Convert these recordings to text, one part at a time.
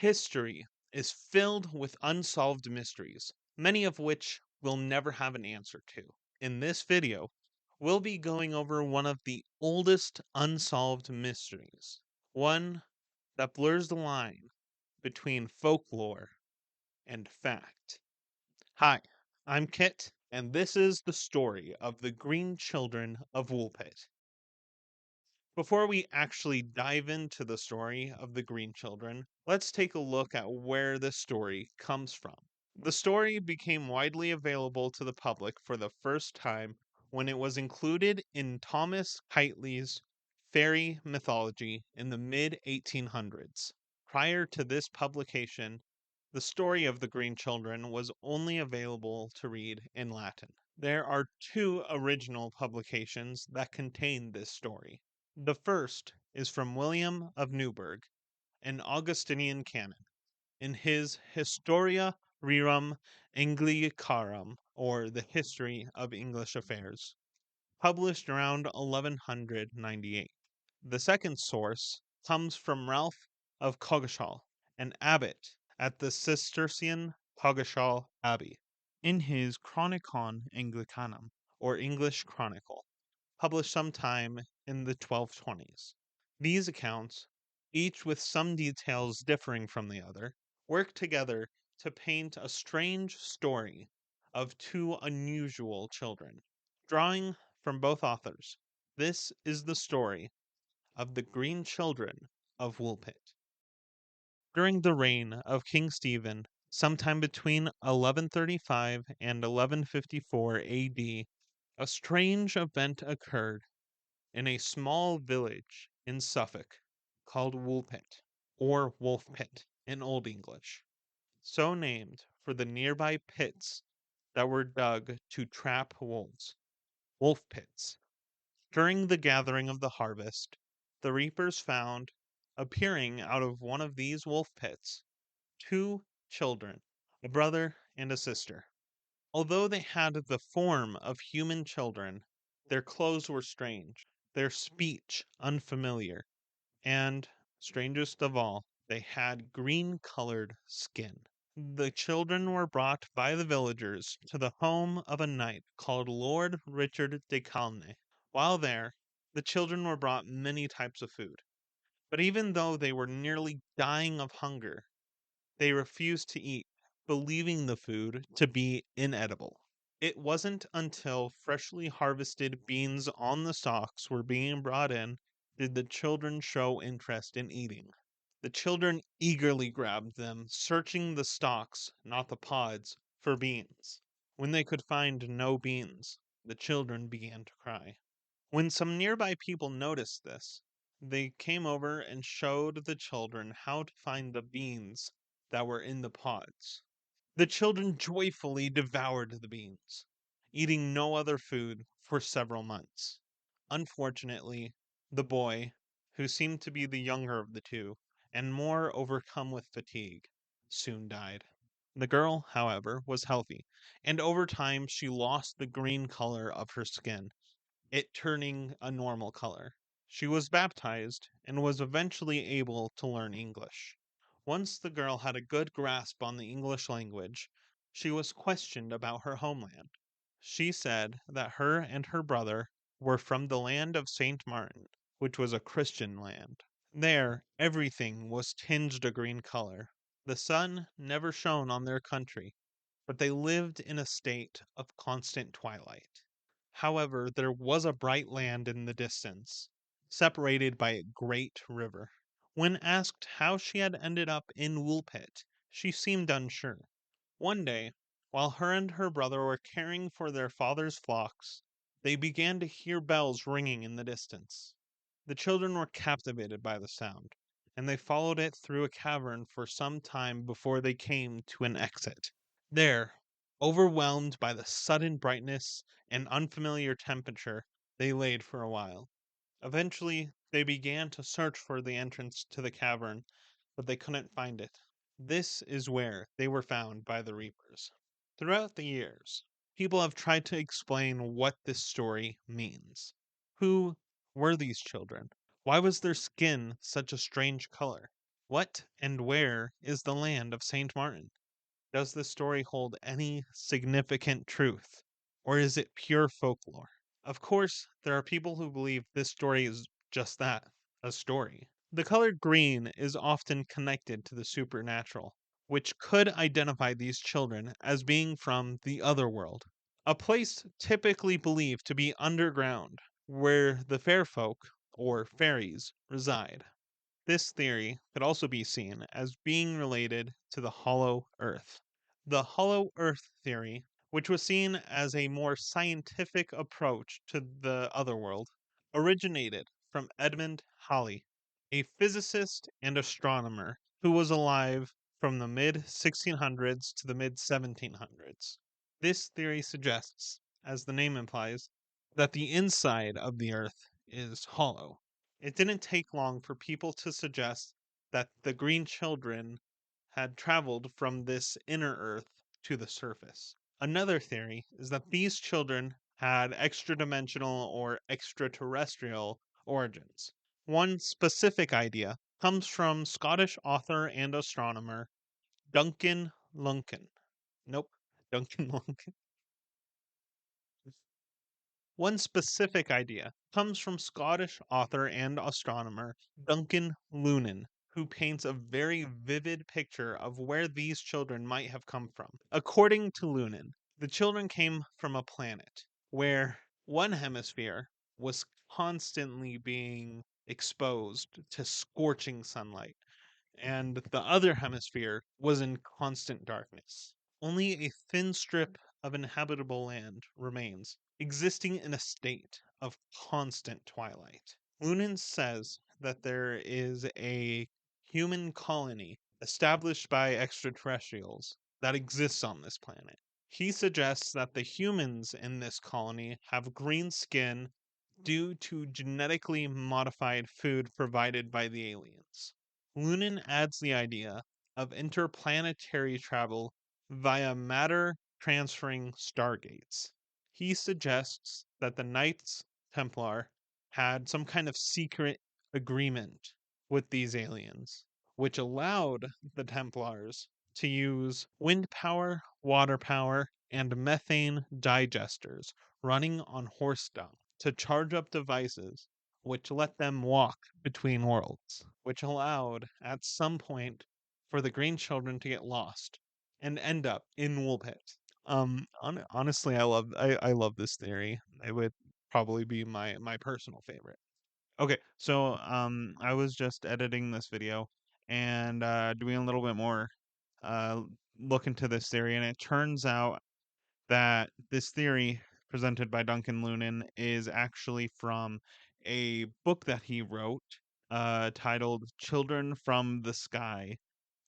History is filled with unsolved mysteries, many of which we'll never have an answer to. In this video, we'll be going over one of the oldest unsolved mysteries, one that blurs the line between folklore and fact. Hi, I'm Kit, and this is the story of the Green Children of Woolpit. Before we actually dive into the story of the Green Children, let's take a look at where this story comes from. The story became widely available to the public for the first time when it was included in Thomas Keightley's fairy mythology in the mid 1800s. Prior to this publication, the story of the Green Children was only available to read in Latin. There are two original publications that contain this story. The first is from William of Newburgh, an Augustinian canon, in his Historia Rerum Anglicarum, or the History of English Affairs, published around 1198. The second source comes from Ralph of Coggeshall, an abbot at the Cistercian Coggeshall Abbey, in his Chronicon Anglicanum, or English Chronicle, published sometime in the 1220s. These accounts, each with some details differing from the other, work together to paint a strange story of two unusual children. Drawing from both authors, this is the story of the Green Children of Woolpit. During the reign of King Stephen, sometime between 1135 and 1154 AD, a strange event occurred in a small village in Suffolk called Woolpit, or Wolfpit in Old English, so named for the nearby pits that were dug to trap wolves, wolf pits. During the gathering of the harvest, the reapers found, appearing out of one of these wolf pits, two children, a brother and a sister. Although they had the form of human children, their clothes were strange, their speech unfamiliar, and, strangest of all, they had green-colored skin. The children were brought by the villagers to the home of a knight called Lord Richard de Calne. While there, the children were brought many types of food. But even though they were nearly dying of hunger, they refused to eat, believing the food to be inedible. It wasn't until freshly harvested beans on the stalks were being brought in did the children show interest in eating. The children eagerly grabbed them, searching the stalks, not the pods, for beans. When they could find no beans, the children began to cry. When some nearby people noticed this, they came over and showed the children how to find the beans that were in the pods. The children joyfully devoured the beans, eating no other food for several months. Unfortunately, the boy, who seemed to be the younger of the two, and more overcome with fatigue, soon died. The girl, however, was healthy, and over time she lost the green color of her skin, it turning a normal color. She was baptized and was eventually able to learn English. Once the girl had a good grasp on the English language, she was questioned about her homeland. She said that her and her brother were from the land of St. Martin, which was a Christian land. There, everything was tinged a green color. The sun never shone on their country, but they lived in a state of constant twilight. However, there was a bright land in the distance, separated by a great river. When asked how she had ended up in Woolpit, she seemed unsure. One day, while her and her brother were caring for their father's flocks, they began to hear bells ringing in the distance. The children were captivated by the sound, and they followed it through a cavern for some time before they came to an exit. There, overwhelmed by the sudden brightness and unfamiliar temperature, they laid for a while. Eventually, they began to search for the entrance to the cavern, but they couldn't find it. This is where they were found by the reapers. Throughout the years, people have tried to explain what this story means. Who were these children? Why was their skin such a strange color? What and where is the land of St. Martin? Does this story hold any significant truth, or is it pure folklore? Of course, there are people who believe this story is just that, a story. The color green is often connected to the supernatural, which could identify these children as being from the other world, a place typically believed to be underground, where the fair folk, or fairies, reside. This theory could also be seen as being related to the hollow earth. The hollow earth theory, which was seen as a more scientific approach to the other world, originated from Edmund Halley, a physicist and astronomer who was alive from the mid 1600s to the mid 1700s. This theory suggests, as the name implies, that the inside of the earth is hollow. It didn't take long for people to suggest that the Green Children had traveled from this inner Earth to the surface. Another theory is that these children had extra dimensional or extraterrestrial origins. One specific idea comes from Scottish author and astronomer Duncan Lunkin. Nope, Duncan Lunkin. One specific idea comes from Scottish author and astronomer Duncan Lunan, who paints a very vivid picture of where these children might have come from. According to Lunan, the children came from a planet where one hemisphere was constantly being exposed to scorching sunlight, and the other hemisphere was in constant darkness. Only a thin strip of inhabitable land remains, existing in a state of constant twilight. Lunan says that there is a human colony established by extraterrestrials that exists on this planet. He suggests that the humans in this colony have green skin due to genetically modified food provided by the aliens. Lunan adds the idea of interplanetary travel via matter transferring stargates. He suggests that the Knights Templar had some kind of secret agreement with these aliens, which allowed the Templars to use wind power, water power, and methane digesters running on horse dung to charge up devices which let them walk between worlds, which allowed at some point for the Green Children to get lost and end up in Woolpit. Honestly, I love this theory. It would probably be my personal favorite. Okay, so I was just editing this video and doing a little bit more uh look into this theory, and it turns out that this theory presented by Duncan Lunan is actually from a book that he wrote titled Children from the Sky,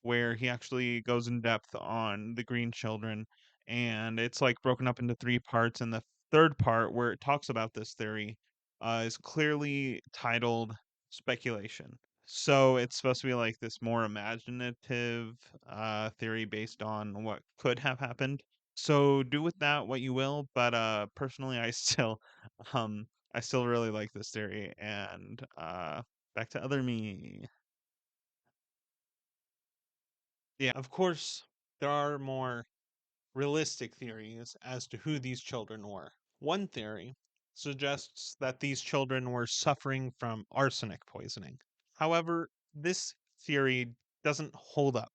where he actually goes in depth on the green children. And it's like broken up into three parts. And the third part, where it talks about this theory, is clearly titled Speculation. So it's supposed to be like this more imaginative theory based on what could have happened. So do with that what you will, but personally I still really like this theory, and back to other me. Yeah, of course there are more realistic theories as to who these children were. One theory suggests that these children were suffering from arsenic poisoning. However, this theory doesn't hold up,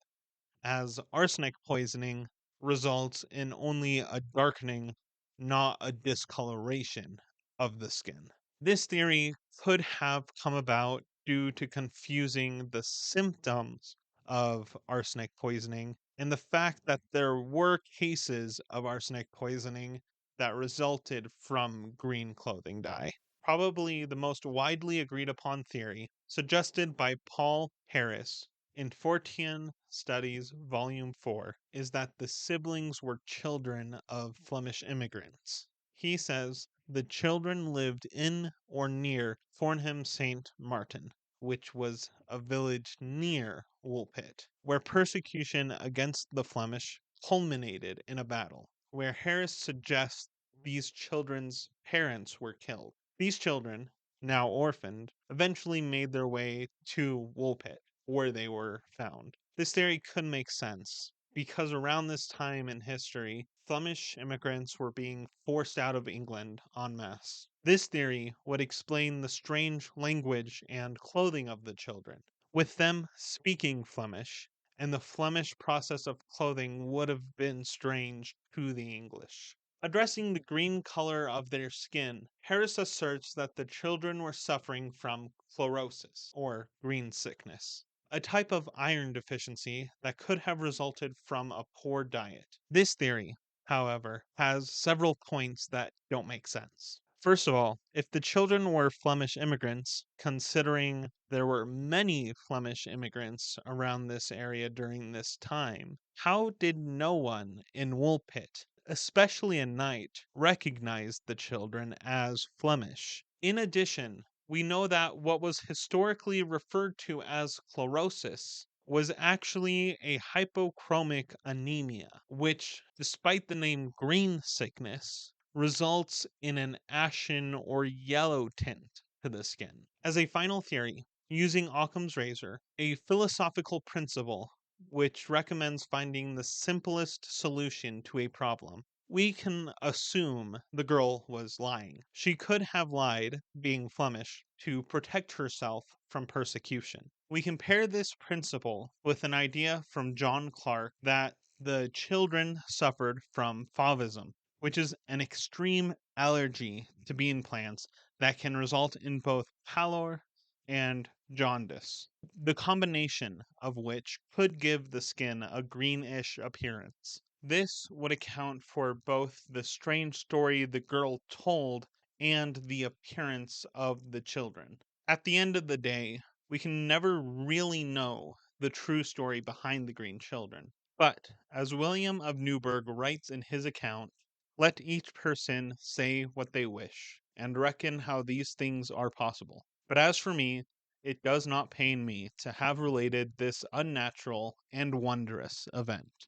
as arsenic poisoning results in only a darkening, not a discoloration of the skin. This theory could have come about due to confusing the symptoms of arsenic poisoning and the fact that there were cases of arsenic poisoning that resulted from green clothing dye. Probably the most widely agreed upon theory, suggested by Paul Harris in Fortean Studies, Volume 4, is that the siblings were children of Flemish immigrants. He says the children lived in or near Fornham St. Martin, which was a village near Woolpit, where persecution against the Flemish culminated in a battle, where Harris suggests these children's parents were killed. These children, now orphaned, eventually made their way to Woolpit, where they were found. This theory could make sense because around this time in history, Flemish immigrants were being forced out of England en masse. This theory would explain the strange language and clothing of the children. With them speaking Flemish, and the Flemish process of clothing would have been strange to the English. Addressing the green color of their skin, Harris asserts that the children were suffering from chlorosis, or green sickness, a type of iron deficiency that could have resulted from a poor diet. This theory, however, has several points that don't make sense. First of all, if the children were Flemish immigrants, considering there were many Flemish immigrants around this area during this time, how did no one in Woolpit, especially at night, recognize the children as Flemish? In addition, we know that what was historically referred to as chlorosis was actually a hypochromic anemia, which, despite the name green sickness, results in an ashen or yellow tint to the skin. As a final theory, using Occam's razor, a philosophical principle which recommends finding the simplest solution to a problem, we can assume the girl was lying. She could have lied, being Flemish, to protect herself from persecution. We compare this principle with an idea from John Clarke that the children suffered from fauvism, which is an extreme allergy to bean plants that can result in both pallor and jaundice, the combination of which could give the skin a greenish appearance. This would account for both the strange story the girl told and the appearance of the children. At the end of the day, we can never really know the true story behind the Green Children. But, as William of Newburgh writes in his account, let each person say what they wish, and reckon how these things are possible. But as for me, it does not pain me to have related this unnatural and wondrous event.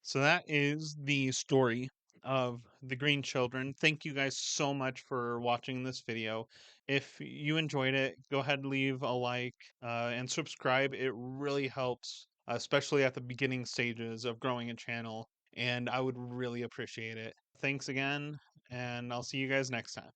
So that is the story of the Green Children. Thank you guys so much for watching this video. If you enjoyed it, go ahead and leave a like and subscribe. It really helps, especially at the beginning stages of growing a channel, and I would really appreciate it. Thanks again, and I'll see you guys next time.